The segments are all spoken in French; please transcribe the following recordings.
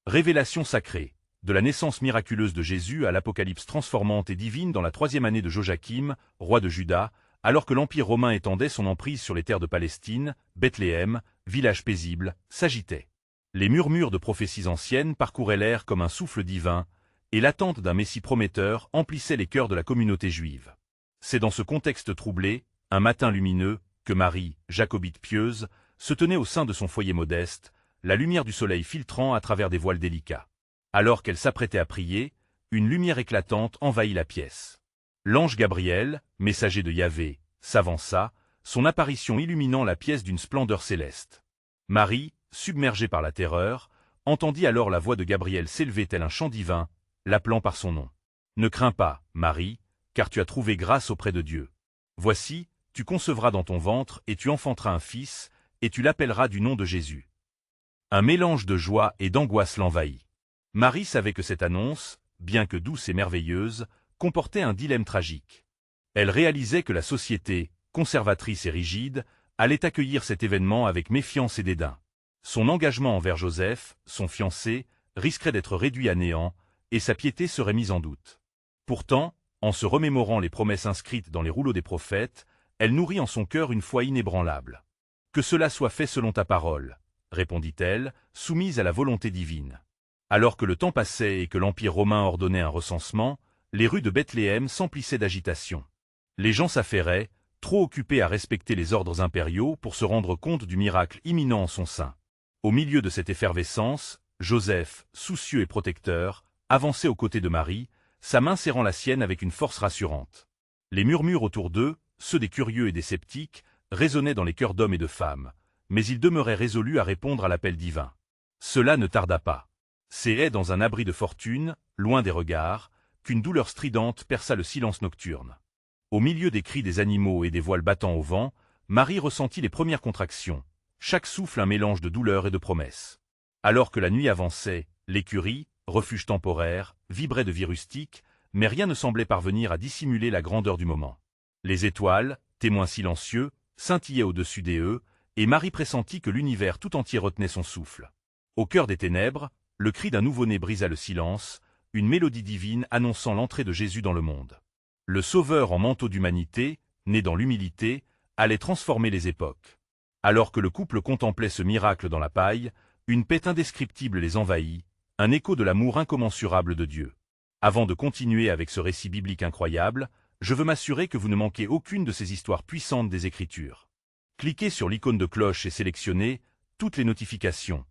Révélation sacrée. De la naissance miraculeuse de Jésus à l'Apocalypse transformante et divine dans la 3e année de Joachim, roi de Juda, alors que l'Empire romain étendait son emprise sur les terres de Palestine, Bethléem, village paisible, s'agitait. Les murmures de prophéties anciennes parcouraient l'air comme un souffle divin, et l'attente d'un Messie prometteur emplissait les cœurs de la communauté juive. C'est dans ce contexte troublé, un matin lumineux, que Marie, jacobite pieuse, se tenait au sein de son foyer modeste, la lumière du soleil filtrant à travers des voiles délicats. Alors qu'elle s'apprêtait à prier, une lumière éclatante envahit la pièce. L'ange Gabriel, messager de Yahvé, s'avança, son apparition illuminant la pièce d'une splendeur céleste. Marie, submergée par la terreur, entendit alors la voix de Gabriel s'élever tel un chant divin, l'appelant par son nom. « Ne crains pas, Marie, car tu as trouvé grâce auprès de Dieu. Voici, tu concevras dans ton ventre et tu enfanteras un fils, et tu l'appelleras du nom de Jésus. » Un mélange de joie et d'angoisse l'envahit. Marie savait que cette annonce, bien que douce et merveilleuse, comportait un dilemme tragique. Elle réalisait que la société, conservatrice et rigide, allait accueillir cet événement avec méfiance et dédain. Son engagement envers Joseph, son fiancé, risquerait d'être réduit à néant, et sa piété serait mise en doute. Pourtant, en se remémorant les promesses inscrites dans les rouleaux des prophètes, elle nourrit en son cœur une foi inébranlable. « Que cela soit fait selon ta parole », répondit-elle, soumise à la volonté divine. Alors que le temps passait et que l'Empire romain ordonnait un recensement, les rues de Bethléem s'emplissaient d'agitation. Les gens s'affairaient, trop occupés à respecter les ordres impériaux pour se rendre compte du miracle imminent en son sein. Au milieu de cette effervescence, Joseph, soucieux et protecteur, avançait aux côtés de Marie, sa main serrant la sienne avec une force rassurante. Les murmures autour d'eux, ceux des curieux et des sceptiques, résonnaient dans les cœurs d'hommes et de femmes, mais ils demeuraient résolus à répondre à l'appel divin. Cela ne tarda pas. C'est dans un abri de fortune, loin des regards, qu'une douleur stridente perça le silence nocturne. Au milieu des cris des animaux et des voiles battant au vent, Marie ressentit les premières contractions, chaque souffle un mélange de douleur et de promesse. Alors que la nuit avançait, l'écurie, refuge temporaire, vibrait de vie rustique, mais rien ne semblait parvenir à dissimuler la grandeur du moment. Les étoiles, témoins silencieux, scintillaient au-dessus des eux, et Marie pressentit que l'univers tout entier retenait son souffle. Au cœur des ténèbres, le cri d'un nouveau-né brisa le silence, une mélodie divine annonçant l'entrée de Jésus dans le monde. Le Sauveur en manteau d'humanité, né dans l'humilité, allait transformer les époques. Alors que le couple contemplait ce miracle dans la paille, une paix indescriptible les envahit, un écho de l'amour incommensurable de Dieu. Avant de continuer avec ce récit biblique incroyable, je veux m'assurer que vous ne manquez aucune de ces histoires puissantes des Écritures. Cliquez sur l'icône de cloche et sélectionnez toutes les notifications.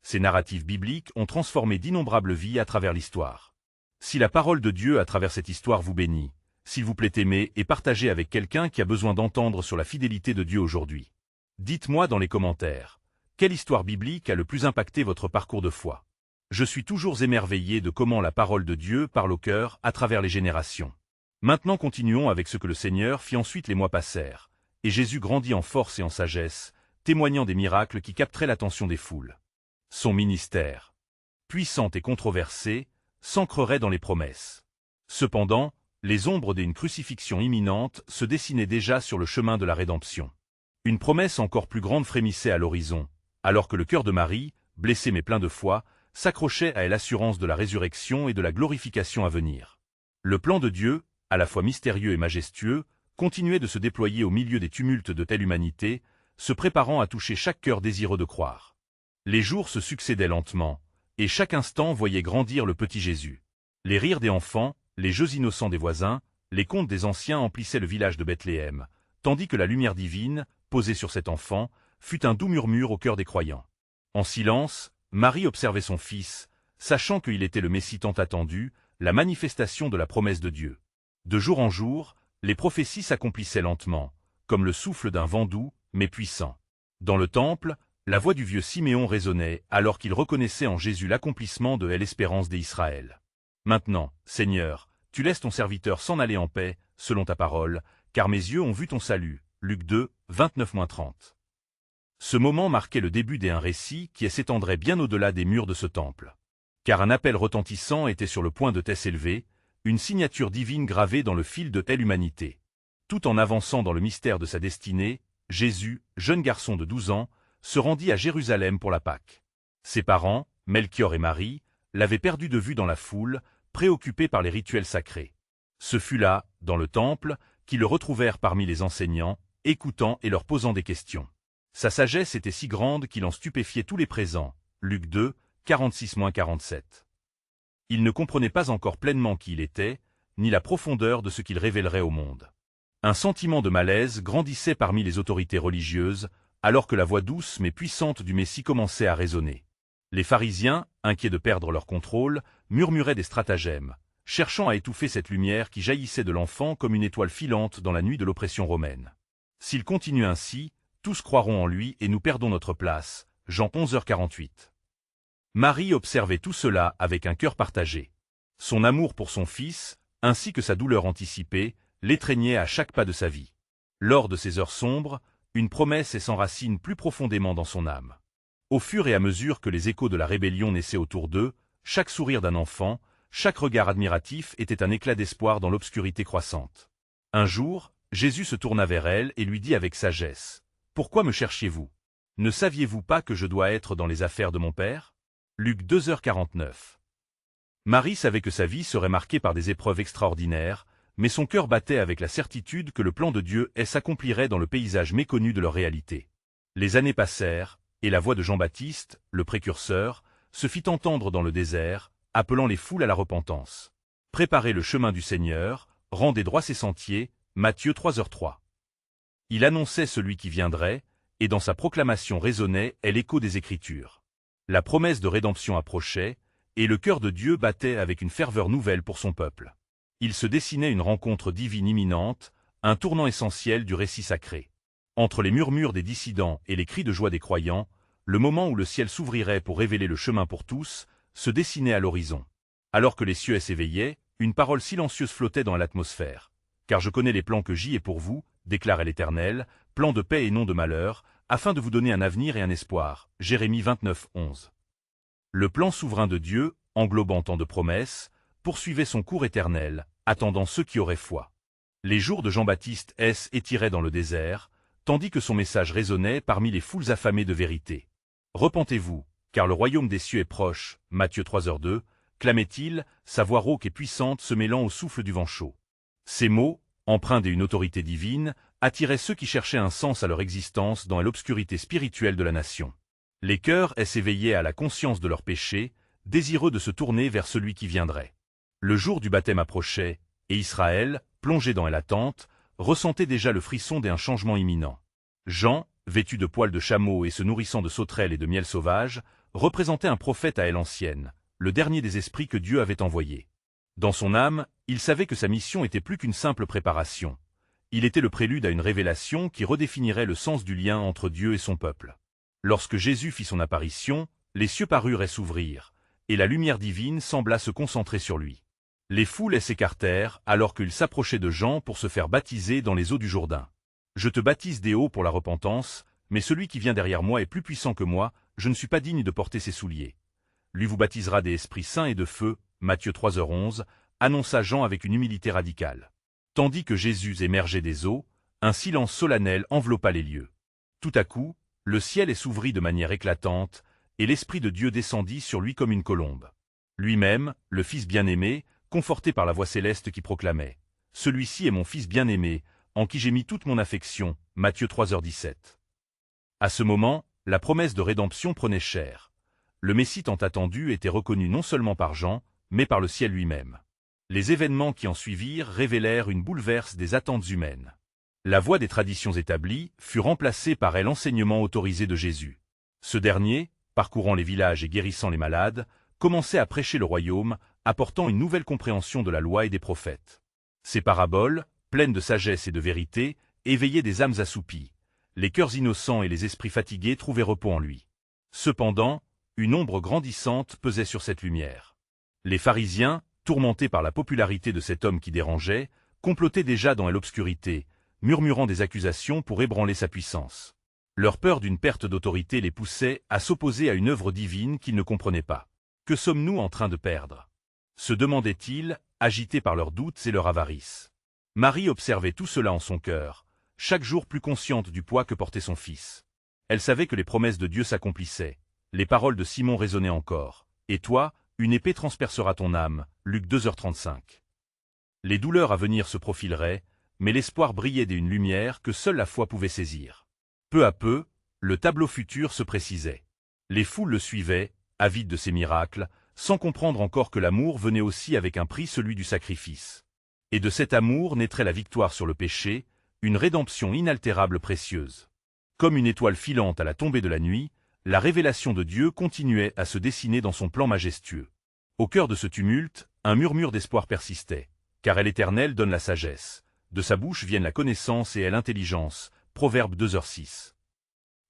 Ces narratifs bibliques ont transformé d'innombrables vies à travers l'histoire. Si la parole de Dieu à travers cette histoire vous bénit, s'il vous plaît aimez et partagez avec quelqu'un qui a besoin d'entendre sur la fidélité de Dieu aujourd'hui. Dites-moi dans les commentaires, quelle histoire biblique a le plus impacté votre parcours de foi? Je suis toujours émerveillé de comment la parole de Dieu parle au cœur à travers les générations. Maintenant continuons avec ce que le Seigneur fit ensuite. Les mois passèrent, et Jésus grandit en force et en sagesse, témoignant des miracles qui capteraient l'attention des foules. Son ministère, puissant et controversé, s'ancrerait dans les promesses. Cependant, les ombres d'une crucifixion imminente se dessinaient déjà sur le chemin de la rédemption. Une promesse encore plus grande frémissait à l'horizon, alors que le cœur de Marie, blessé mais plein de foi, s'accrochait à l'assurance de la résurrection et de la glorification à venir. Le plan de Dieu, à la fois mystérieux et majestueux, continuait de se déployer au milieu des tumultes de telle humanité, se préparant à toucher chaque cœur désireux de croire. Les jours se succédaient lentement, et chaque instant voyait grandir le petit Jésus. Les rires des enfants, les jeux innocents des voisins, les contes des anciens emplissaient le village de Bethléem, tandis que la lumière divine, posée sur cet enfant, fut un doux murmure au cœur des croyants. En silence, Marie observait son fils, sachant qu'il était le Messie tant attendu, la manifestation de la promesse de Dieu. De jour en jour, les prophéties s'accomplissaient lentement, comme le souffle d'un vent doux, mais puissant. Dans le temple, la voix du vieux Siméon résonnait alors qu'il reconnaissait en Jésus l'accomplissement de l'espérance des Israël. Maintenant, Seigneur, tu laisses ton serviteur s'en aller en paix, selon ta parole, car mes yeux ont vu ton salut. Luc 2, 29-30. Ce moment marquait le début d'un récit qui s'étendrait bien au-delà des murs de ce temple. Car un appel retentissant était sur le point de s'élever, une signature divine gravée dans le fil de telle humanité. Tout en avançant dans le mystère de sa destinée, Jésus, jeune garçon de 12 ans, se rendit à Jérusalem pour la Pâque. Ses parents, Melchior et Marie, l'avaient perdu de vue dans la foule, préoccupés par les rituels sacrés. Ce fut là, dans le temple, qu'ils le retrouvèrent parmi les enseignants, écoutant et leur posant des questions. Sa sagesse était si grande qu'il en stupéfiait tous les présents. Luc 2, 46-47. Il ne comprenait pas encore pleinement qui il était, ni la profondeur de ce qu'il révélerait au monde. Un sentiment de malaise grandissait parmi les autorités religieuses, alors que la voix douce mais puissante du Messie commençait à résonner. Les pharisiens, inquiets de perdre leur contrôle, murmuraient des stratagèmes, cherchant à étouffer cette lumière qui jaillissait de l'enfant comme une étoile filante dans la nuit de l'oppression romaine. S'il continue ainsi, tous croiront en lui et nous perdons notre place. Jean 11h48. Marie observait tout cela avec un cœur partagé. Son amour pour son fils, ainsi que sa douleur anticipée, l'étreignait à chaque pas de sa vie. Lors de ces heures sombres, une promesse s'enracine plus profondément dans son âme. Au fur et à mesure que les échos de la rébellion naissaient autour d'eux, chaque sourire d'un enfant, chaque regard admiratif était un éclat d'espoir dans l'obscurité croissante. Un jour, Jésus se tourna vers elle et lui dit avec sagesse : « Pourquoi me cherchiez-vous ? Ne saviez-vous pas que je dois être dans les affaires de mon Père » Luc 2h49. Marie savait que sa vie serait marquée par des épreuves extraordinaires, mais son cœur battait avec la certitude que le plan de Dieu s'accomplirait dans le paysage méconnu de leur réalité. Les années passèrent, et la voix de Jean-Baptiste, le précurseur, se fit entendre dans le désert, appelant les foules à la repentance. Préparez le chemin du Seigneur, rendez droits ses sentiers, Matthieu 3h3. Il annonçait celui qui viendrait, et dans sa proclamation résonnait l'écho des Écritures. La promesse de rédemption approchait, et le cœur de Dieu battait avec une ferveur nouvelle pour son peuple. Il se dessinait une rencontre divine imminente, un tournant essentiel du récit sacré. Entre les murmures des dissidents et les cris de joie des croyants, le moment où le ciel s'ouvrirait pour révéler le chemin pour tous, se dessinait à l'horizon. Alors que les cieux s'éveillaient, une parole silencieuse flottait dans l'atmosphère. « Car je connais les plans que j'y ai pour vous, déclarait l'Éternel, plans de paix et non de malheur, afin de vous donner un avenir et un espoir. » Jérémie 29:11. Le plan souverain de Dieu, englobant tant de promesses, poursuivait son cours éternel, attendant ceux qui auraient foi. Les jours de Jean-Baptiste s'étiraient dans le désert, tandis que son message résonnait parmi les foules affamées de vérité. « Repentez-vous, car le royaume des cieux est proche. » Matthieu 3h2, clamait-il, sa voix rauque et puissante se mêlant au souffle du vent chaud. Ces mots, empreints d'une autorité divine, attiraient ceux qui cherchaient un sens à leur existence dans l'obscurité spirituelle de la nation. Les cœurs s'éveillaient à la conscience de leurs péchés, désireux de se tourner vers celui qui viendrait. Le jour du baptême approchait, et Israël, plongé dans l'attente, ressentait déjà le frisson d'un changement imminent. Jean, vêtu de poils de chameau et se nourrissant de sauterelles et de miel sauvage, représentait un prophète à elle ancienne, le dernier des esprits que Dieu avait envoyés. Dans son âme, il savait que sa mission était plus qu'une simple préparation. Il était le prélude à une révélation qui redéfinirait le sens du lien entre Dieu et son peuple. Lorsque Jésus fit son apparition, les cieux parurent et s'ouvrirent, et la lumière divine sembla se concentrer sur lui. Les foules s'écartèrent alors qu'il s'approchait de Jean pour se faire baptiser dans les eaux du Jourdain. « Je te baptise d'eau pour la repentance, mais celui qui vient derrière moi est plus puissant que moi, je ne suis pas digne de porter ses souliers. Lui vous baptisera des esprits saints et de feu. » Matthieu 3h11, annonça Jean avec une humilité radicale. Tandis que Jésus émergeait des eaux, un silence solennel enveloppa les lieux. Tout à coup, le ciel s'ouvrit de manière éclatante, et l'Esprit de Dieu descendit sur lui comme une colombe. Lui-même, le Fils bien-aimé, conforté par la voix céleste qui proclamait « Celui-ci est mon Fils bien-aimé, en qui j'ai mis toute mon affection. » Matthieu 3h17. À ce moment, la promesse de rédemption prenait chair. Le Messie tant attendu était reconnu non seulement par Jean, mais par le ciel lui-même. Les événements qui en suivirent révélèrent une bouleverse des attentes humaines. La voie des traditions établies fut remplacée par l'enseignement autorisé de Jésus. Ce dernier, parcourant les villages et guérissant les malades, commençait à prêcher le royaume, apportant une nouvelle compréhension de la loi et des prophètes. Ses paraboles, pleines de sagesse et de vérité, éveillaient des âmes assoupies. Les cœurs innocents et les esprits fatigués trouvaient repos en lui. Cependant, une ombre grandissante pesait sur cette lumière. Les pharisiens, tourmentés par la popularité de cet homme qui dérangeait, complotaient déjà dans l'obscurité, murmurant des accusations pour ébranler sa puissance. Leur peur d'une perte d'autorité les poussait à s'opposer à une œuvre divine qu'ils ne comprenaient pas. Que sommes-nous en train de perdre ? Se demandaient-ils, agités par leurs doutes et leur avarice. Marie observait tout cela en son cœur, chaque jour plus consciente du poids que portait son fils. Elle savait que les promesses de Dieu s'accomplissaient, Les paroles de Simon résonnaient encore. « Et toi, une épée transpercera ton âme » Luc 2h35. Les douleurs à venir se profileraient, mais l'espoir brillait d'une lumière que seule la foi pouvait saisir. Peu à peu, le tableau futur se précisait. Les foules le suivaient, avides de ces miracles, sans comprendre encore que l'amour venait aussi avec un prix, celui du sacrifice. Et de cet amour naîtrait la victoire sur le péché, une rédemption inaltérable précieuse. Comme une étoile filante à la tombée de la nuit, la révélation de Dieu continuait à se dessiner dans son plan majestueux. Au cœur de ce tumulte, un murmure d'espoir persistait, car l'Éternel donne la sagesse. De sa bouche viennent la connaissance et l'intelligence. Proverbe 2h6.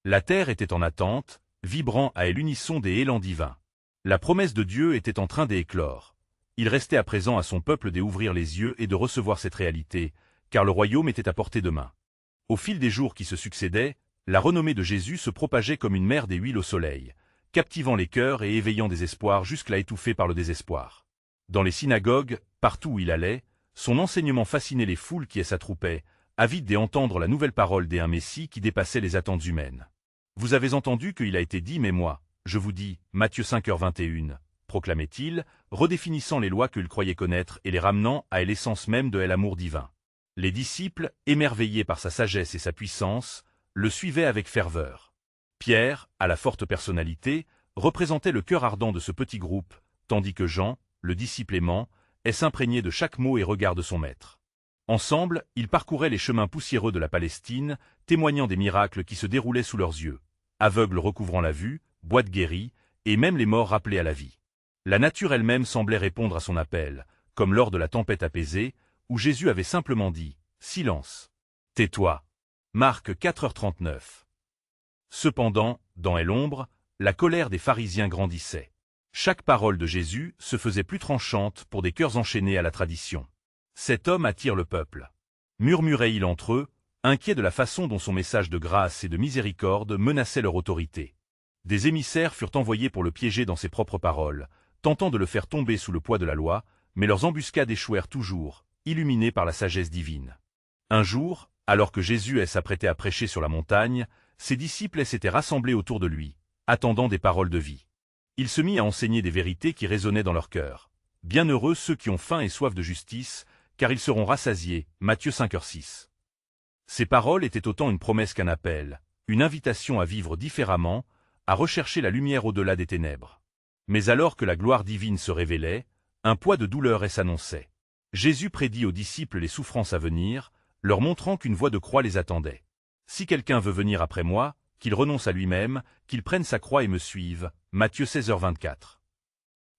La terre était en attente, vibrant à l'unisson des élans divins. La promesse de Dieu était en train d'éclore. Il restait à présent à son peuple d'ouvrir les yeux et de recevoir cette réalité, car le royaume était à portée de main. Au fil des jours qui se succédaient, la renommée de Jésus se propageait comme une mer des huiles au soleil, captivant les cœurs et éveillant des espoirs jusque-là étouffés par le désespoir. Dans les synagogues, partout où il allait, son enseignement fascinait les foules qui s'attroupaient, avides d'entendre la nouvelle parole d'un Messie qui dépassait les attentes humaines. Vous avez entendu qu'il a été dit, mais moi, je vous dis, Matthieu 5h21, proclamait-il, redéfinissant les lois qu'il croyait connaître et les ramenant à l'essence même de l'amour divin. Les disciples, émerveillés par sa sagesse et sa puissance, le suivaient avec ferveur. Pierre, à la forte personnalité, représentait le cœur ardent de ce petit groupe, tandis que Jean, le disciple aimant, s'imprégné de chaque mot et regard de son maître. Ensemble, ils parcouraient les chemins poussiéreux de la Palestine, témoignant des miracles qui se déroulaient sous leurs yeux. Aveugles recouvrant la vue, boîtes guéries, et même les morts rappelés à la vie. La nature elle-même semblait répondre à son appel, comme lors de la tempête apaisée, où Jésus avait simplement dit « Silence. Tais-toi » Marc 4h39. Cependant, dans l'ombre, la colère des pharisiens grandissait. Chaque parole de Jésus se faisait plus tranchante pour des cœurs enchaînés à la tradition. Cet homme attire le peuple. Murmurait-il entre eux, inquiets de la façon dont son message de grâce et de miséricorde menaçait leur autorité. Des émissaires furent envoyés pour le piéger dans ses propres paroles, tentant de le faire tomber sous le poids de la loi, mais leurs embuscades échouèrent toujours, illuminées par la sagesse divine. Un jour, alors que Jésus s'apprêtait à prêcher sur la montagne, ses disciples s'étaient rassemblés autour de lui, attendant des paroles de vie. Il se mit à enseigner des vérités qui résonnaient dans leur cœur. Bienheureux ceux qui ont faim et soif de justice, car ils seront rassasiés. Matthieu 5h6. Ces paroles étaient autant une promesse qu'un appel, une invitation à vivre différemment, à rechercher la lumière au-delà des ténèbres. Mais alors que la gloire divine se révélait, un poids de douleur s'annonçait. Jésus prédit aux disciples les souffrances à venir, leur montrant qu'une voie de croix les attendait. Si quelqu'un veut venir après moi, qu'il renonce à lui-même, qu'il prenne sa croix et me suive. Matthieu 16h24.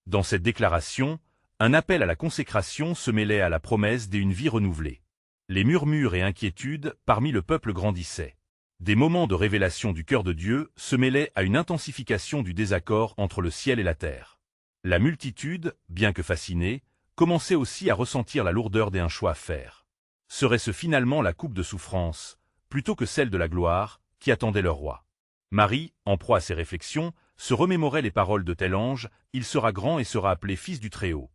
Dans cette déclaration, un appel à la consécration se mêlait à la promesse d'une vie renouvelée. Les murmures et inquiétudes parmi le peuple grandissaient. Des moments de révélation du cœur de Dieu se mêlaient à une intensification du désaccord entre le ciel et la terre. La multitude, bien que fascinée, commençait aussi à ressentir la lourdeur d'un choix à faire. Serait-ce finalement la coupe de souffrance, plutôt que celle de la gloire, qui attendait leur roi? Marie, en proie à ses réflexions, se remémorait les paroles de tel ange, « Il sera grand et sera appelé fils du Très-Haut.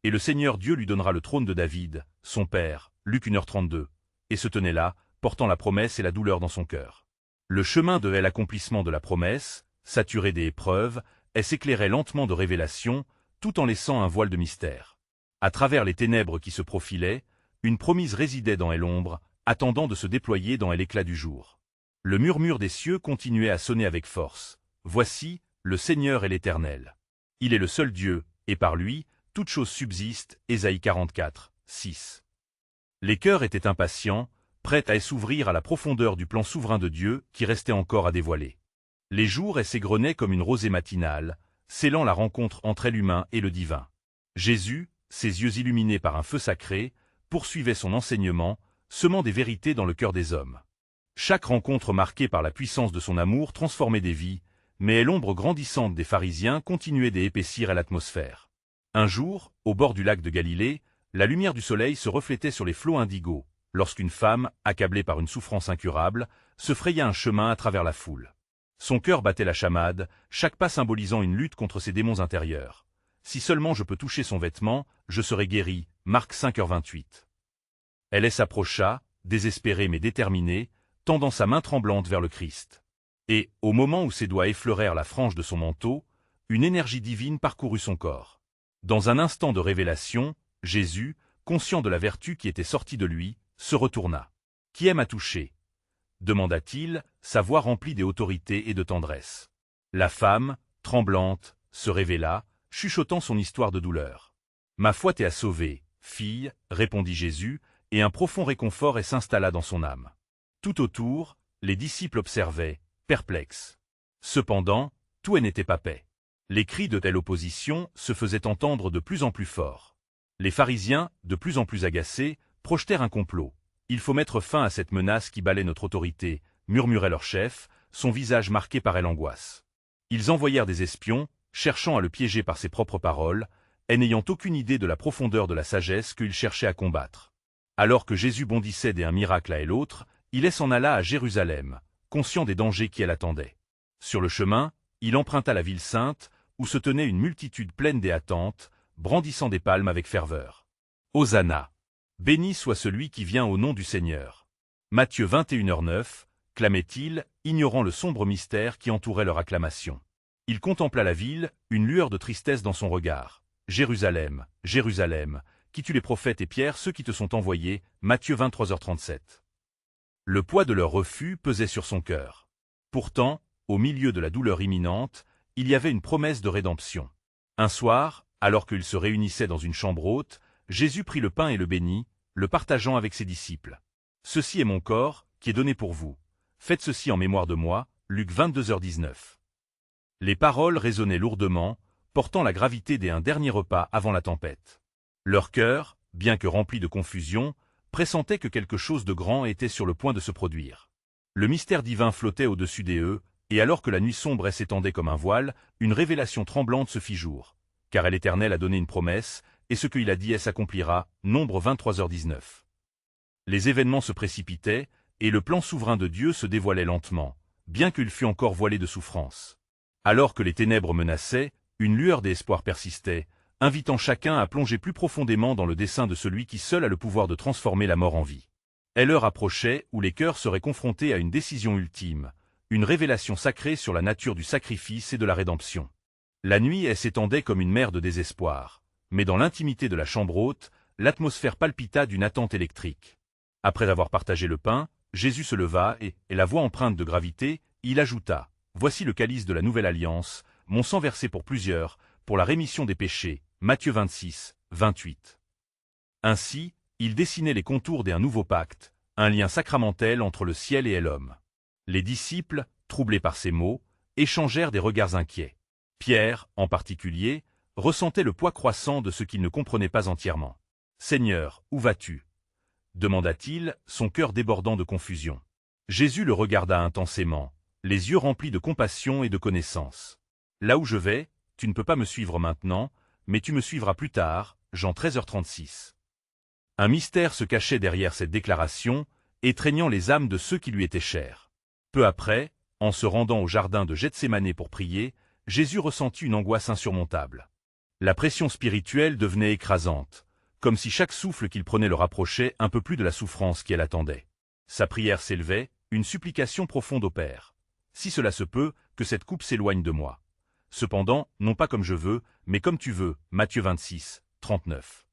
Et le Seigneur Dieu lui donnera le trône de David, son père. » Luc 1h32. Et se tenait là, portant la promesse et la douleur dans son cœur. Le chemin de l'accomplissement de la promesse, saturé des épreuves, s'éclairait lentement de révélation, tout en laissant un voile de mystère. À travers les ténèbres qui se profilaient, une promise résidait dans l'ombre, attendant de se déployer dans l'éclat du jour. Le murmure des cieux continuait à sonner avec force. Voici, le Seigneur est l'Éternel. Il est le seul Dieu, et par lui, toute chose subsiste. Ésaïe 44, 6. Les cœurs étaient impatients, prêts à s'ouvrir à la profondeur du plan souverain de Dieu qui restait encore à dévoiler. Les jours s'égrenaient comme une rosée matinale, scellant la rencontre entre l'humain et le divin. Jésus, ses yeux illuminés par un feu sacré, poursuivait son enseignement, semant des vérités dans le cœur des hommes. Chaque rencontre marquée par la puissance de son amour transformait des vies, mais l'ombre grandissante des pharisiens continuait d'épaissir à l'atmosphère. Un jour, au bord du lac de Galilée, la lumière du soleil se reflétait sur les flots indigos, lorsqu'une femme, accablée par une souffrance incurable, se fraya un chemin à travers la foule. Son cœur battait la chamade, chaque pas symbolisant une lutte contre ses démons intérieurs. Si seulement je peux toucher son vêtement, je serai guéri. Marc 5h28. Elle s'approcha, désespérée mais déterminée, tendant sa main tremblante vers le Christ. Et, au moment où ses doigts effleurèrent la frange de son manteau, une énergie divine parcourut son corps. Dans un instant de révélation, Jésus, conscient de la vertu qui était sortie de lui, se retourna. « Qui aime à toucher ?» demanda-t-il, sa voix remplie d'autorité et de tendresse. La femme, tremblante, se révéla, chuchotant son histoire de douleur. « Ma foi t'est sauvée, fille, répondit Jésus, et un profond réconfort s'installa dans son âme. Tout autour, les disciples observaient, perplexes. Cependant, tout n'était pas paix. Les cris de telle opposition se faisaient entendre de plus en plus forts. Les pharisiens, de plus en plus agacés, projetèrent un complot. « Il faut mettre fin à cette menace qui balaie notre autorité », murmurait leur chef, son visage marqué par l'angoisse. Ils envoyèrent des espions, cherchant à le piéger par ses propres paroles, et n'ayant aucune idée de la profondeur de la sagesse qu'ils cherchaient à combattre. Alors que Jésus bondissait d'un miracle à l'autre, il s'en alla à Jérusalem, conscient des dangers qui l'attendaient. Sur le chemin, il emprunta la ville sainte, où se tenait une multitude pleine et attente, brandissant des palmes avec ferveur. Hosanna! Béni soit celui qui vient au nom du Seigneur. Matthieu 21h09, clamait-il, ignorant le sombre mystère qui entourait leur acclamation. Il contempla la ville, une lueur de tristesse dans son regard. Jérusalem, Jérusalem, qui tue les prophètes et Pierre ceux qui te sont envoyés, Matthieu 23h37. Le poids de leur refus pesait sur son cœur. Pourtant, au milieu de la douleur imminente, il y avait une promesse de rédemption. Un soir, alors qu'ils se réunissaient dans une chambre haute, Jésus prit le pain et le bénit, le partageant avec ses disciples. « Ceci est mon corps, qui est donné pour vous. Faites ceci en mémoire de moi. » Luc 22h19. Les paroles résonnaient lourdement, portant la gravité d'un dernier repas avant la tempête. Leur cœur, bien que rempli de confusion, pressentait que quelque chose de grand était sur le point de se produire. Le mystère divin flottait au-dessus d'eux, et alors que la nuit sombre s'étendait comme un voile, une révélation tremblante se fit jour. Car l'Éternel a donné une promesse, et ce qu'il a dit s'accomplira, Nombre 23h19. Les événements se précipitaient, et le plan souverain de Dieu se dévoilait lentement, bien qu'il fût encore voilé de souffrance. Alors que les ténèbres menaçaient, une lueur d'espoir persistait, invitant chacun à plonger plus profondément dans le dessein de celui qui seul a le pouvoir de transformer la mort en vie. Et l'heure approchait où les cœurs seraient confrontés à une décision ultime, une révélation sacrée sur la nature du sacrifice et de la rédemption. La nuit s'étendait comme une mer de désespoir, mais dans l'intimité de la chambre haute, l'atmosphère palpita d'une attente électrique. Après avoir partagé le pain, Jésus se leva et la voix empreinte de gravité, il ajouta « Voici le calice de la nouvelle alliance, mon sang versé pour plusieurs, pour la rémission des péchés. » Matthieu 26, 28. Ainsi, il dessinait les contours d'un nouveau pacte, un lien sacramentel entre le ciel et l'homme. Les disciples, troublés par ces mots, échangèrent des regards inquiets. Pierre, en particulier, ressentait le poids croissant de ce qu'il ne comprenait pas entièrement. « Seigneur, où vas-tu » demanda-t-il, son cœur débordant de confusion. Jésus le regarda intensément, les yeux remplis de compassion et de connaissance. « Là où je vais, tu ne peux pas me suivre maintenant, mais tu me suivras plus tard. » Jean 13h36. Un mystère se cachait derrière cette déclaration, étreignant les âmes de ceux qui lui étaient chers. Peu après, en se rendant au jardin de Gethsémanée pour prier, Jésus ressentit une angoisse insurmontable. La pression spirituelle devenait écrasante, comme si chaque souffle qu'il prenait le rapprochait un peu plus de la souffrance qui l'attendait. Sa prière s'élevait, une supplication profonde au Père. « Si cela se peut, que cette coupe s'éloigne de moi. Cependant, non pas comme je veux, mais comme tu veux. » Matthieu 26, 39.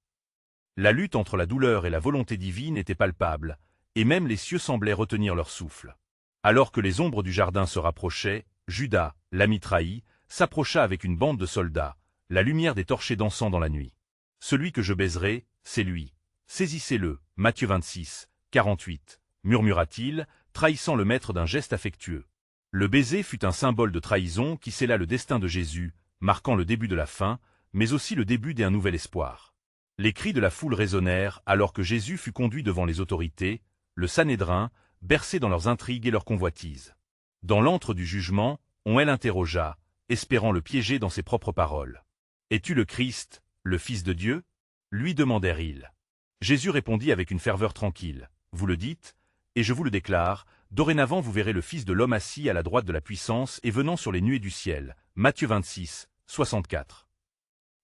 La lutte entre la douleur et la volonté divine était palpable, et même les cieux semblaient retenir leur souffle. Alors que les ombres du jardin se rapprochaient, Judas, l'ami trahi, s'approcha avec une bande de soldats, la lumière des torchers dansant dans la nuit. « Celui que je baiserai, c'est lui. Saisissez-le. » Matthieu 26, 48, murmura-t-il, trahissant le maître d'un geste affectueux. Le baiser fut un symbole de trahison qui scella le destin de Jésus, marquant le début de la fin, mais aussi le début d'un nouvel espoir. Les cris de la foule résonnèrent alors que Jésus fut conduit devant les autorités, le Sanhédrin, bercé dans leurs intrigues et leurs convoitises. Dans l'antre du jugement, on l'interrogea, espérant le piéger dans ses propres paroles. « Es-tu le Christ, le Fils de Dieu ?» lui demandèrent-ils. Jésus répondit avec une ferveur tranquille. « Vous le dites, et je vous le déclare, dorénavant vous verrez le Fils de l'homme assis à la droite de la puissance et venant sur les nuées du ciel. » Matthieu 26, 64.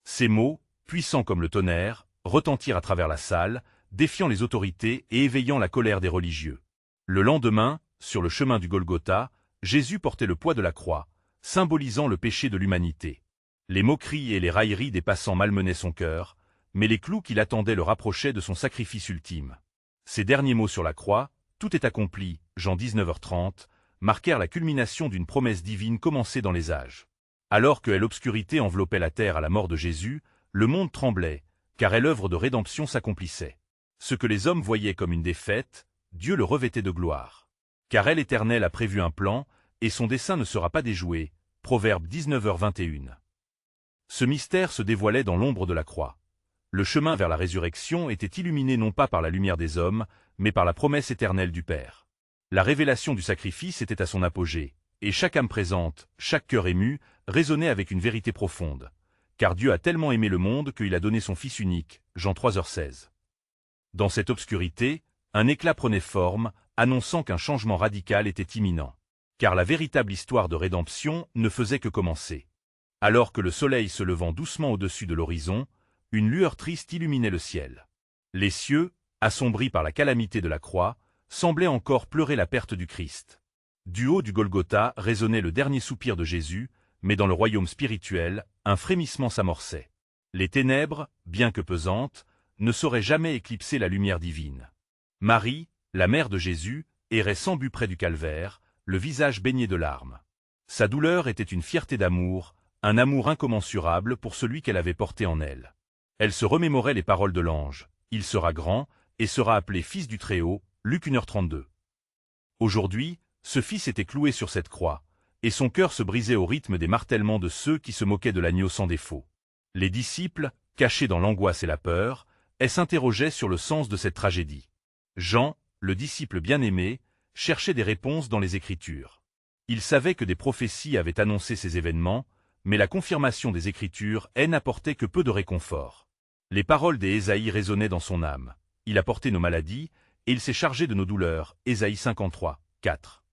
Ces mots, puissants comme le tonnerre, retentirent à travers la salle, défiant les autorités et éveillant la colère des religieux. Le lendemain, sur le chemin du Golgotha, Jésus portait le poids de la croix, symbolisant le péché de l'humanité. Les moqueries et les railleries des passants malmenaient son cœur, mais les clous qui l'attendaient le rapprochaient de son sacrifice ultime. Ces derniers mots sur la croix, « Tout est accompli », Jean 19h30, marquèrent la culmination d'une promesse divine commencée dans les âges. Alors que l'obscurité enveloppait la terre à la mort de Jésus, le monde tremblait, car l'œuvre de rédemption s'accomplissait. Ce que les hommes voyaient comme une défaite, Dieu le revêtait de gloire. Car l'Éternel a prévu un plan, et son dessein ne sera pas déjoué. Proverbe 19h21. Ce mystère se dévoilait dans l'ombre de la croix. Le chemin vers la résurrection était illuminé non pas par la lumière des hommes, mais par la promesse éternelle du Père. La révélation du sacrifice était à son apogée, et chaque âme présente, chaque cœur ému, résonnait avec une vérité profonde. Car Dieu a tellement aimé le monde qu'il a donné son Fils unique, Jean 3h16. Dans cette obscurité, un éclat prenait forme, annonçant qu'un changement radical était imminent. Car la véritable histoire de rédemption ne faisait que commencer. Alors que le soleil se levant doucement au-dessus de l'horizon, une lueur triste illuminait le ciel. Les cieux, assombris par la calamité de la croix, semblaient encore pleurer la perte du Christ. Du haut du Golgotha résonnait le dernier soupir de Jésus, mais dans le royaume spirituel, un frémissement s'amorçait. Les ténèbres, bien que pesantes, ne sauraient jamais éclipser la lumière divine. Marie, la mère de Jésus, errait sans but près du calvaire, le visage baigné de larmes. Sa douleur était une fierté d'amour, un amour incommensurable pour celui qu'elle avait porté en elle. Elle se remémorait les paroles de l'ange, « Il sera grand, et sera appelé Fils du Très-Haut » Luc 1h32. Aujourd'hui, ce Fils était cloué sur cette croix, et son cœur se brisait au rythme des martèlements de ceux qui se moquaient de l'agneau sans défaut. Les disciples, cachés dans l'angoisse et la peur, s'interrogeaient sur le sens de cette tragédie. Jean, le disciple bien-aimé, cherchait des réponses dans les Écritures. Il savait que des prophéties avaient annoncé ces événements, mais la confirmation des Écritures n'apportait que peu de réconfort. Les paroles des Ésaïe résonnaient dans son âme. Il a porté nos maladies, et il s'est chargé de nos douleurs. Ésaïe 53, 4.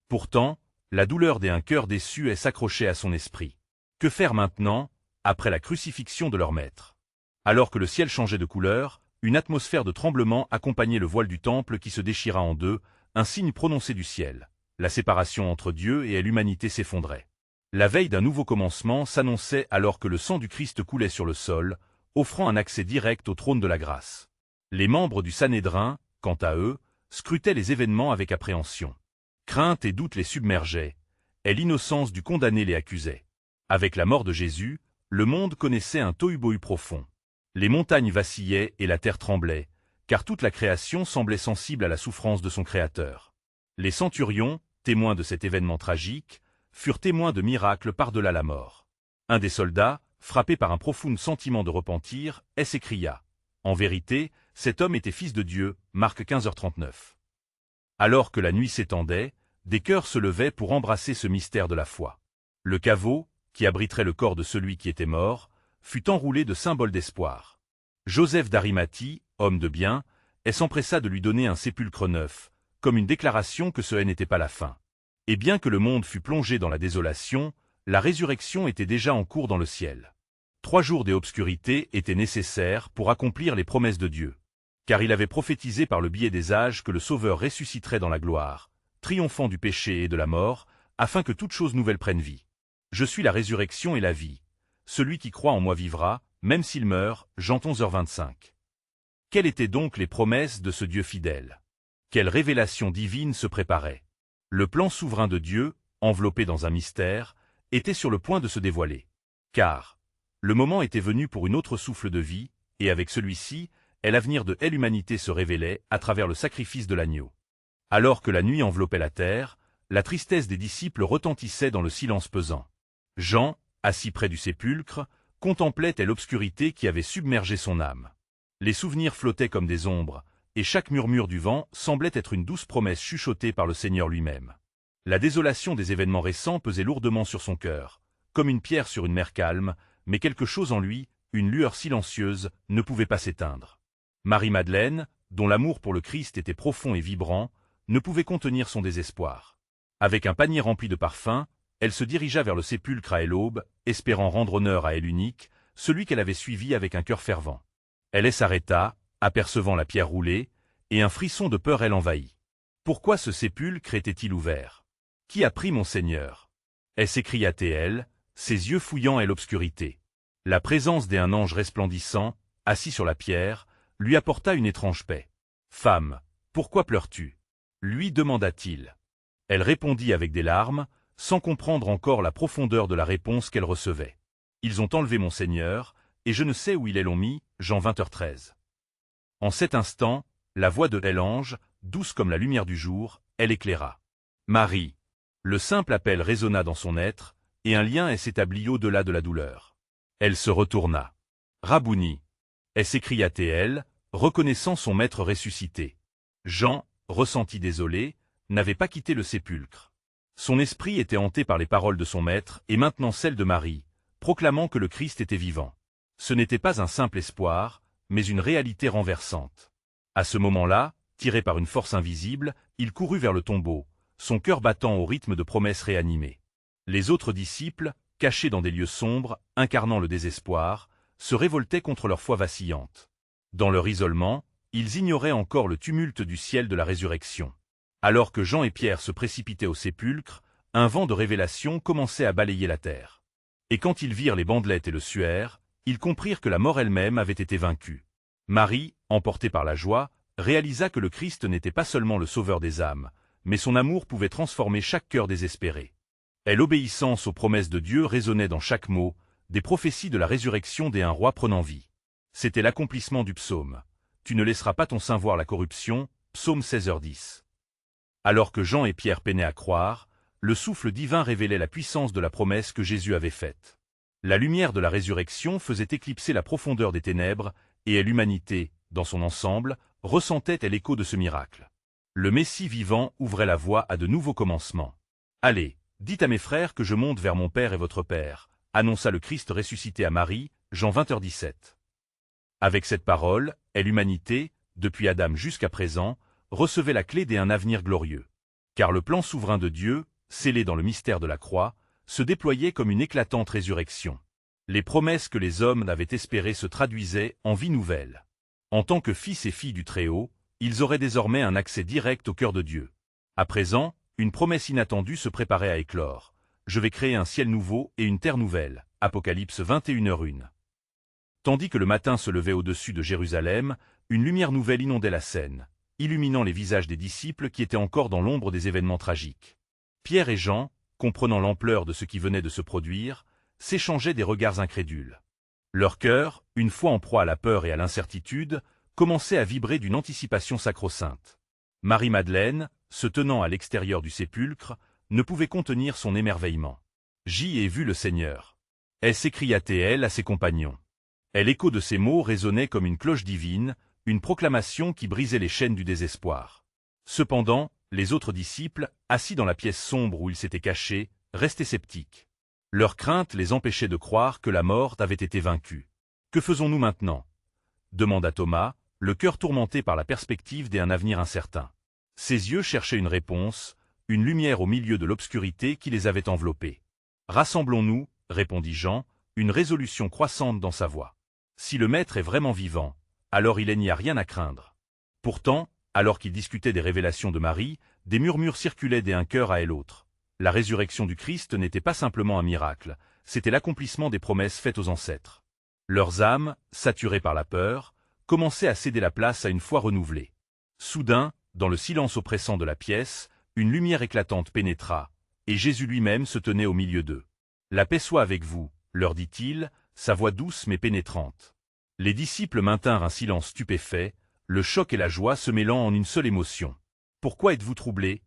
Pourtant, la douleur d'un cœur déçu s'accrochait à son esprit. Que faire maintenant, après la crucifixion de leur maître? Alors que le ciel changeait de couleur, une atmosphère de tremblement accompagnait le voile du temple qui se déchira en deux, un signe prononcé du ciel. La séparation entre Dieu et l'humanité s'effondrait. La veille d'un nouveau commencement s'annonçait alors que le sang du Christ coulait sur le sol, offrant un accès direct au trône de la grâce. Les membres du Sanhédrin, quant à eux, scrutaient les événements avec appréhension. Crainte et doute les submergeaient, et l'innocence du condamné les accusait. Avec la mort de Jésus, le monde connaissait un tohu-bohu profond. Les montagnes vacillaient et la terre tremblait, car toute la création semblait sensible à la souffrance de son Créateur. Les centurions, témoins de cet événement tragique, furent témoins de miracles par-delà la mort. Un des soldats, frappé par un profond sentiment de repentir, s'écria « En vérité, cet homme était fils de Dieu » Marc 15h39. Alors que la nuit s'étendait, des cœurs se levaient pour embrasser ce mystère de la foi. Le caveau, qui abriterait le corps de celui qui était mort, fut enroulé de symboles d'espoir. Joseph d'Arimathie, homme de bien, s'empressa de lui donner un sépulcre neuf, comme une déclaration que ce n'était pas la fin. Et bien que le monde fût plongé dans la désolation, la résurrection était déjà en cours dans le ciel. 3 jours d'obscurité étaient nécessaires pour accomplir les promesses de Dieu. Car il avait prophétisé par le biais des âges que le Sauveur ressusciterait dans la gloire, triomphant du péché et de la mort, afin que toute chose nouvelle prenne vie. Je suis la résurrection et la vie. Celui qui croit en moi vivra, même s'il meurt. Jean 11h25. Quelles étaient donc les promesses de ce Dieu fidèle? Quelle révélation divine se préparait? Le plan souverain de Dieu, enveloppé dans un mystère, était sur le point de se dévoiler. Car le moment était venu pour une autre souffle de vie, et avec celui-ci, l'avenir de l'humanité se révélait à travers le sacrifice de l'agneau. Alors que la nuit enveloppait la terre, la tristesse des disciples retentissait dans le silence pesant. Jean, assis près du sépulcre, contemplait l'obscurité qui avait submergé son âme. Les souvenirs flottaient comme des ombres, et chaque murmure du vent semblait être une douce promesse chuchotée par le Seigneur lui-même. La désolation des événements récents pesait lourdement sur son cœur, comme une pierre sur une mer calme, mais quelque chose en lui, une lueur silencieuse, ne pouvait pas s'éteindre. Marie-Madeleine, dont l'amour pour le Christ était profond et vibrant, ne pouvait contenir son désespoir. Avec un panier rempli de parfums, elle se dirigea vers le sépulcre à l'aube, espérant rendre honneur à l'unique, celui qu'elle avait suivi avec un cœur fervent. Elle s'arrêta, apercevant la pierre roulée, et un frisson de peur l'envahit. Pourquoi ce sépulcre était-il ouvert? Qui a pris mon Seigneur? S'écria-t-elle, ses yeux fouillant à l'obscurité. La présence d'un ange resplendissant, assis sur la pierre, lui apporta une étrange paix. Femme, pourquoi pleures-tu? Lui demanda-t-il. Elle répondit avec des larmes, sans comprendre encore la profondeur de la réponse qu'elle recevait. Ils ont enlevé mon Seigneur, et je ne sais où ils l'ont mis. Jean 20h13. En cet instant, la voix de l'ange, douce comme la lumière du jour, elle éclaira. Marie. Le simple appel résonna dans son être, et un lien s'établit au-delà de la douleur. Elle se retourna. Rabouni. S'écria-t-elle, reconnaissant son maître ressuscité. Jean, ressenti désolé, n'avait pas quitté le sépulcre. Son esprit était hanté par les paroles de son maître et maintenant celles de Marie, proclamant que le Christ était vivant. Ce n'était pas un simple espoir, mais une réalité renversante. À ce moment-là, tiré par une force invisible, il courut vers le tombeau, son cœur battant au rythme de promesses réanimées. Les autres disciples, cachés dans des lieux sombres, incarnant le désespoir, se révoltaient contre leur foi vacillante. Dans leur isolement, ils ignoraient encore le tumulte du ciel de la résurrection. Alors que Jean et Pierre se précipitaient au sépulcre, un vent de révélation commençait à balayer la terre. Et quand ils virent les bandelettes et le suaire, ils comprirent que la mort elle-même avait été vaincue. Marie, emportée par la joie, réalisa que le Christ n'était pas seulement le sauveur des âmes, mais son amour pouvait transformer chaque cœur désespéré. L'obéissance aux promesses de Dieu résonnait dans chaque mot, des prophéties de la résurrection d'un roi prenant vie. C'était l'accomplissement du psaume. Tu ne laisseras pas ton sein voir la corruption, psaume 16h10. Alors que Jean et Pierre peinaient à croire, le souffle divin révélait la puissance de la promesse que Jésus avait faite. La lumière de la résurrection faisait éclipser la profondeur des ténèbres, et l'humanité, dans son ensemble, ressentait l'écho de ce miracle. Le Messie vivant ouvrait la voie à de nouveaux commencements. « Allez, dites à mes frères que je monte vers mon Père et votre Père », annonça le Christ ressuscité à Marie, Jean 20h17. Avec cette parole, l'humanité, depuis Adam jusqu'à présent, recevait la clé d'un avenir glorieux. Car le plan souverain de Dieu, scellé dans le mystère de la croix, se déployait comme une éclatante résurrection. Les promesses que les hommes avaient espérées se traduisaient en vie nouvelle. En tant que fils et filles du Très-Haut, ils auraient désormais un accès direct au cœur de Dieu. À présent, une promesse inattendue se préparait à éclore. Je vais créer un ciel nouveau et une terre nouvelle. Apocalypse 21h01. Tandis que le matin se levait au-dessus de Jérusalem, une lumière nouvelle inondait la scène, illuminant les visages des disciples qui étaient encore dans l'ombre des événements tragiques. Pierre et Jean, comprenant l'ampleur de ce qui venait de se produire, s'échangeaient des regards incrédules. Leur cœur, une fois en proie à la peur et à l'incertitude, commençait à vibrer d'une anticipation sacro-sainte. Marie-Madeleine, se tenant à l'extérieur du sépulcre, ne pouvait contenir son émerveillement. « J'y ai vu le Seigneur !» s'écria-t-elle à ses compagnons. L'écho de ces mots résonnait comme une cloche divine, une proclamation qui brisait les chaînes du désespoir. Cependant, les autres disciples, assis dans la pièce sombre où ils s'étaient cachés, restaient sceptiques. Leur crainte les empêchait de croire que la mort avait été vaincue. « Que faisons-nous maintenant » demanda Thomas, le cœur tourmenté par la perspective d'un avenir incertain. Ses yeux cherchaient une réponse, une lumière au milieu de l'obscurité qui les avait enveloppés. « Rassemblons-nous » répondit Jean, une résolution croissante dans sa voix. Si le Maître est vraiment vivant, alors il n'y a rien à craindre. Pourtant, alors qu'ils discutaient des révélations de Marie, des murmures circulaient d'un cœur à l'autre. La résurrection du Christ n'était pas simplement un miracle, c'était l'accomplissement des promesses faites aux ancêtres. Leurs âmes, saturées par la peur, commençaient à céder la place à une foi renouvelée. Soudain, dans le silence oppressant de la pièce, une lumière éclatante pénétra, et Jésus lui-même se tenait au milieu d'eux. « La paix soit avec vous », leur dit-il, sa voix douce mais pénétrante. Les disciples maintinrent un silence stupéfait, le choc et la joie se mêlant en une seule émotion. « Pourquoi êtes-vous troublés »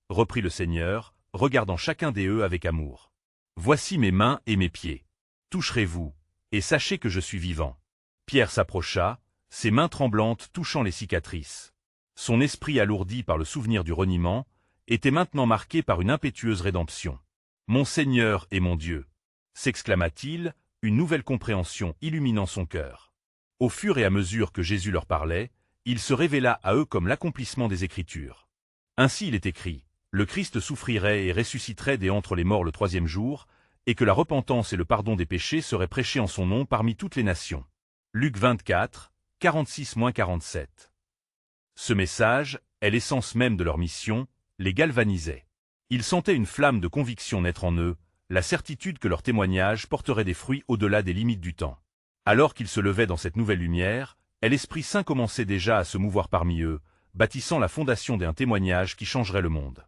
reprit le Seigneur, regardant chacun d'eux avec amour. « Voici mes mains et mes pieds. Toucherez-vous, et sachez que je suis vivant. » Pierre s'approcha, ses mains tremblantes touchant les cicatrices. Son esprit alourdi par le souvenir du reniement, était maintenant marqué par une impétueuse rédemption. « Mon Seigneur et mon Dieu » s'exclama-t-il, une nouvelle compréhension illuminant son cœur. Au fur et à mesure que Jésus leur parlait, il se révéla à eux comme l'accomplissement des Écritures. Ainsi il est écrit, le Christ souffrirait et ressusciterait d'entre les morts le troisième jour, et que la repentance et le pardon des péchés seraient prêchés en son nom parmi toutes les nations. Luc 24, 46-47. Ce message, est l'essence même de leur mission, les galvanisait. Ils sentaient une flamme de conviction naître en eux, la certitude que leur témoignage porterait des fruits au-delà des limites du temps. Alors qu'ils se levaient dans cette nouvelle lumière, l'Esprit Saint commençait déjà à se mouvoir parmi eux, bâtissant la fondation d'un témoignage qui changerait le monde.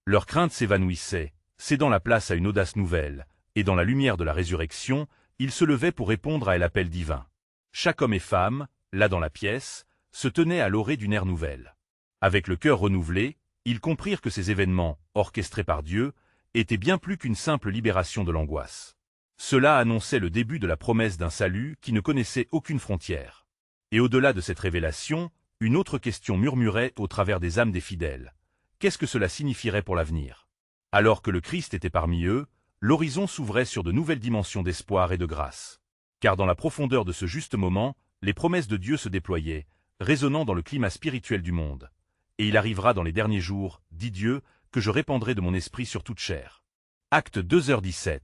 Leur crainte s'évanouissait, cédant la place à une audace nouvelle, et dans la lumière de la résurrection, ils se levaient pour répondre à l'appel divin. Chaque homme et femme, là dans la pièce, se tenait à l'orée d'une ère nouvelle. Avec le cœur renouvelé, ils comprirent que ces événements, orchestrés par Dieu, étaient bien plus qu'une simple libération de l'angoisse. Cela annonçait le début de la promesse d'un salut qui ne connaissait aucune frontière. Et au-delà de cette révélation, une autre question murmurait au travers des âmes des fidèles. Qu'est-ce que cela signifierait pour l'avenir? Alors que le Christ était parmi eux, l'horizon s'ouvrait sur de nouvelles dimensions d'espoir et de grâce. Car dans la profondeur de ce juste moment, les promesses de Dieu se déployaient, résonnant dans le climat spirituel du monde. Et il arrivera dans les derniers jours, dit Dieu, que je répandrai de mon esprit sur toute chair. Acte 2h17.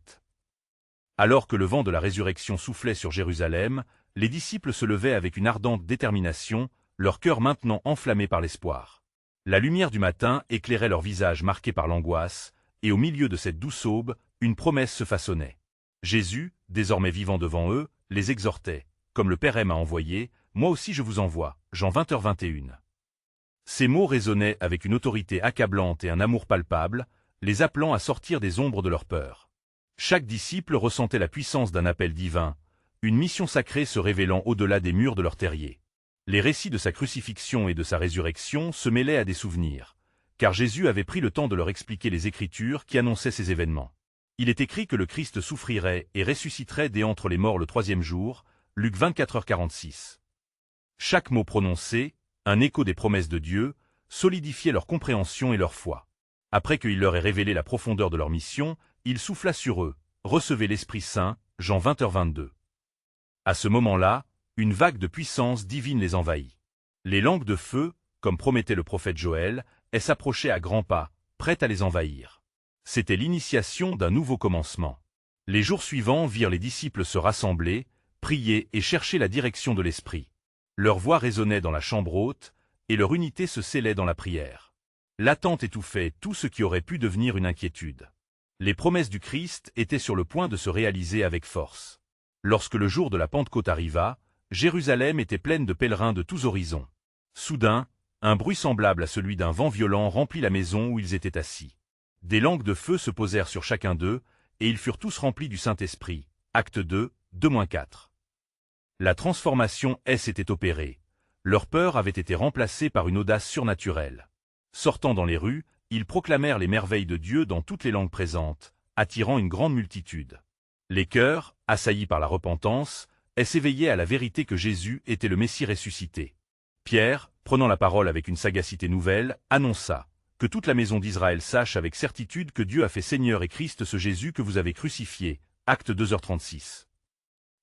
Alors que le vent de la résurrection soufflait sur Jérusalem, les disciples se levaient avec une ardente détermination, leur cœur maintenant enflammé par l'espoir. La lumière du matin éclairait leurs visages marqués par l'angoisse, et au milieu de cette douce aube, une promesse se façonnait. Jésus, désormais vivant devant eux, les exhortait, comme le Père m'a envoyé, moi aussi je vous envoie, Jean 20h21. Ces mots résonnaient avec une autorité accablante et un amour palpable, les appelant à sortir des ombres de leur peur. Chaque disciple ressentait la puissance d'un appel divin, une mission sacrée se révélant au-delà des murs de leur terrier. Les récits de sa crucifixion et de sa résurrection se mêlaient à des souvenirs, car Jésus avait pris le temps de leur expliquer les Écritures qui annonçaient ces événements. Il est écrit que le Christ souffrirait et ressusciterait d'entre les morts le troisième jour, Luc 24h46. Chaque mot prononcé, un écho des promesses de Dieu, solidifiait leur compréhension et leur foi. Après qu'il leur ait révélé la profondeur de leur mission, il souffla sur eux, recevez l'Esprit Saint, Jean 20h22. À ce moment-là, une vague de puissance divine les envahit. Les langues de feu, comme promettait le prophète Joël, s'approchaient à grands pas, prêtes à les envahir. C'était l'initiation d'un nouveau commencement. Les jours suivants virent les disciples se rassembler, prier et chercher la direction de l'Esprit. Leur voix résonnait dans la chambre haute, et leur unité se scellait dans la prière. L'attente étouffait tout ce qui aurait pu devenir une inquiétude. Les promesses du Christ étaient sur le point de se réaliser avec force. Lorsque le jour de la Pentecôte arriva, Jérusalem était pleine de pèlerins de tous horizons. Soudain, un bruit semblable à celui d'un vent violent remplit la maison où ils étaient assis. Des langues de feu se posèrent sur chacun d'eux, et ils furent tous remplis du Saint-Esprit. Acte 2, 2-4. La transformation s'était opérée. Leur peur avait été remplacée par une audace surnaturelle. Sortant dans les rues, ils proclamèrent les merveilles de Dieu dans toutes les langues présentes, attirant une grande multitude. Les cœurs, assaillis par la repentance, s'éveillaient à la vérité que Jésus était le Messie ressuscité. Pierre, prenant la parole avec une sagacité nouvelle, annonça « Que toute la maison d'Israël sache avec certitude que Dieu a fait Seigneur et Christ ce Jésus que vous avez crucifié. » Acte 2h36.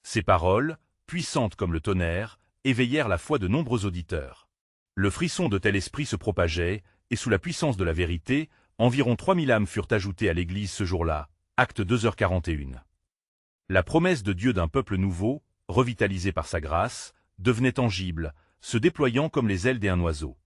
Ces paroles, puissantes comme le tonnerre, éveillèrent la foi de nombreux auditeurs. Le frisson de tel esprit se propageait, et sous la puissance de la vérité, environ 3000 âmes furent ajoutées à l'Église ce jour-là. Acte 2h41. La promesse de Dieu d'un peuple nouveau, revitalisé par sa grâce, devenait tangible, se déployant comme les ailes d'un oiseau.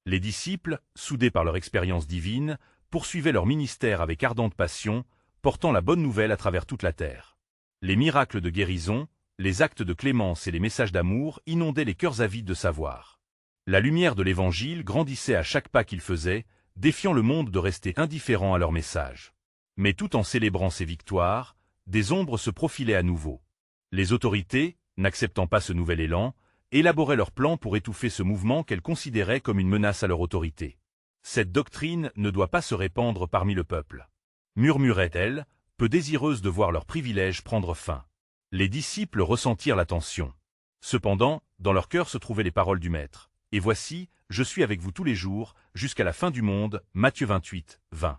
Les disciples, soudés par leur expérience divine, poursuivaient leur ministère avec ardente passion, portant la bonne nouvelle à travers toute la terre. Les miracles de guérison, les actes de clémence et les messages d'amour inondaient les cœurs avides de savoir. La lumière de l'Évangile grandissait à chaque pas qu'ils faisaient, défiant le monde de rester indifférent à leur message. Mais tout en célébrant ces victoires, des ombres se profilaient à nouveau. Les autorités, n'acceptant pas ce nouvel élan, élaboraient leurs plans pour étouffer ce mouvement qu'elles considéraient comme une menace à leur autorité. Cette doctrine ne doit pas se répandre parmi le peuple. Murmurait-elle, peu désireuses de voir leurs privilèges prendre fin. Les disciples ressentirent la tension. Cependant, dans leur cœur se trouvaient les paroles du Maître. Et voici, je suis avec vous tous les jours, jusqu'à la fin du monde, Matthieu 28, 20.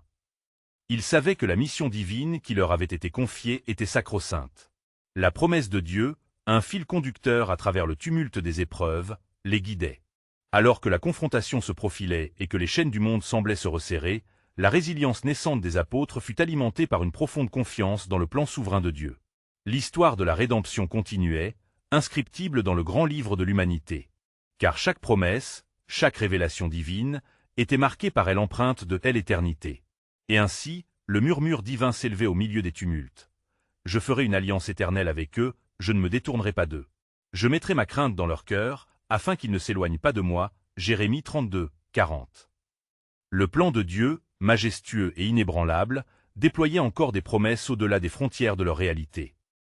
Ils savaient que la mission divine qui leur avait été confiée était sacro-sainte. La promesse de Dieu, un fil conducteur à travers le tumulte des épreuves, les guidait. Alors que la confrontation se profilait et que les chaînes du monde semblaient se resserrer, la résilience naissante des apôtres fut alimentée par une profonde confiance dans le plan souverain de Dieu. L'histoire de la rédemption continuait, inscriptible dans le grand livre de l'humanité. Car chaque promesse, chaque révélation divine, était marquée par elle empreinte de telle éternité. Et ainsi, le murmure divin s'élevait au milieu des tumultes. Je ferai une alliance éternelle avec eux, je ne me détournerai pas d'eux. Je mettrai ma crainte dans leur cœur, afin qu'ils ne s'éloignent pas de moi. Jérémie 32, 40. Le plan de Dieu, majestueux et inébranlable, déployait encore des promesses au-delà des frontières de leur réalité.